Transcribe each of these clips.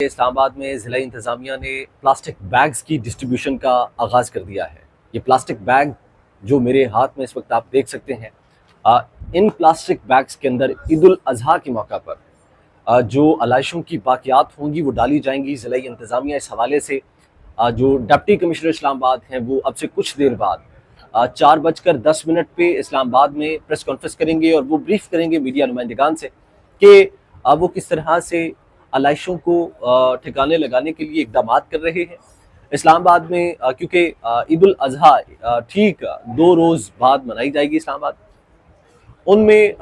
इस्लामाबाद में ज़िला इंतज़ामिया ने प्लास्टिक बैग्स की डिस्ट्रीब्यूशन का आगाज़ कर दिया है। ये प्लास्टिक बैग जो मेरे हाथ में इस वक्त आप देख सकते हैं, इन प्लास्टिक बैग्स के अंदर ईद उल अज़हा के मौका पर जो अलाइशों की बाक़ियात होंगी वो डाली जाएंगी। ज़िला इंतज़ामिया इस हवाले से जो डिप्टी कमिश्नर इस्लामाबाद हैं वो अब से कुछ देर बाद 4:10 पे इस्लामाबाद में प्रेस कॉन्फ्रेंस करेंगे और वो ब्रीफ करेंगे मीडिया नुमाइंदगान से कि वो किस तरह से अलाइशों को ठिकाने लगाने के लिए इकदाम कर रहे हैं। इस्लामाबाद में क्योंकि ईद उल अज़हा ठीक 2 रोज़ बाद मनाई जाएगी इस्लामाबाद, उनमें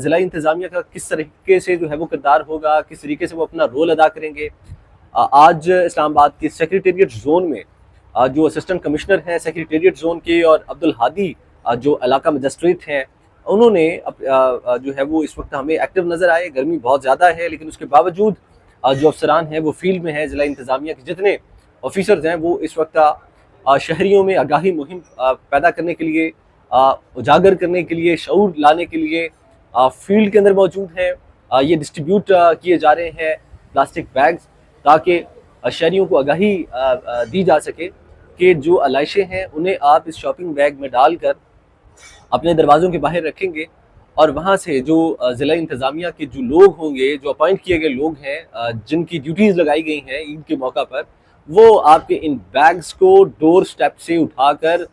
ज़िला इंतज़ामिया का किस तरीके से जो है वो किरदार होगा, किस तरीके से वो अपना रोल अदा करेंगे। आज इस्लामाबाद के सेक्रेटेरिएट जोन में जो असिस्टेंट कमिश्नर हैं सेक्रेटेरिएट जोन के और अब्दुल हादी जो इलाका मजिस्ट्रेट हैं, उन्होंने जो है वो इस वक्त हमें एक्टिव नज़र आए। गर्मी बहुत ज़्यादा है लेकिन उसके बावजूद जो अफसरान हैं वो फील्ड में हैं। ज़िला इंतज़ामिया के जितने ऑफिसर्स हैं वो इस वक्त शहरियों में आगाही मुहिम पैदा करने के लिए, उजागर करने के लिए, शऊर लाने के लिए फील्ड के अंदर मौजूद हैं। ये डिस्ट्रीब्यूट किए जा रहे हैं प्लास्टिक बैग्स, ताकि शहरियों को आगाही दी जा सके कि जो अलाइशें हैं उन्हें आप इस शॉपिंग बैग में डालकर अपने दरवाज़ों के बाहर रखेंगे और वहाँ से जो ज़िला इंतज़ामिया के जो लोग होंगे, जो अपॉइंट किए गए लोग हैं, जिनकी ड्यूटीज़ लगाई गई हैं ईद के मौका पर, वो आपके इन बैग्स को डोर स्टेप से उठाकर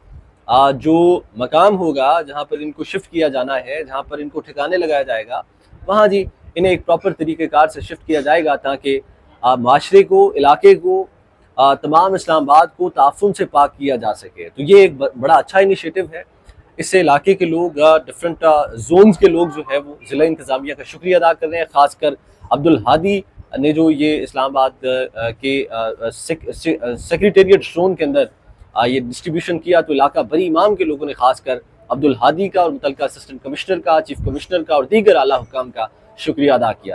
जो मकाम होगा जहाँ पर इनको शिफ्ट किया जाना है, जहाँ पर इनको ठिकाने लगाया जाएगा, वहाँ जी इन्हें एक प्रॉपर तरीक़ेकार से शिफ्ट किया जाएगा ताकि माशरे को, इलाके को, तमाम इस्लामाबाद को ताफुन से पाक किया जा सके। तो ये एक बड़ा अच्छा इनिशिएटिव है। इससे इलाके के लोग, डिफरेंट जोन्स के लोग जो है वो ज़िला इंतज़ामिया का शुक्रिया अदा कर रहे हैं। ख़ासकर अब्दुल हादी ने जो ये इस्लामाबाद के सेक्रेटेरिएट जोन के अंदर ये डिस्ट्रीब्यूशन किया, तो इलाका बरी इमाम के लोगों ने खासकर अब्दुल हादी का और मुतल्लिका असिस्टेंट कमिश्नर का, चीफ कमिश्नर का और दीगर आला हुकाम का शुक्रिया अदा किया है।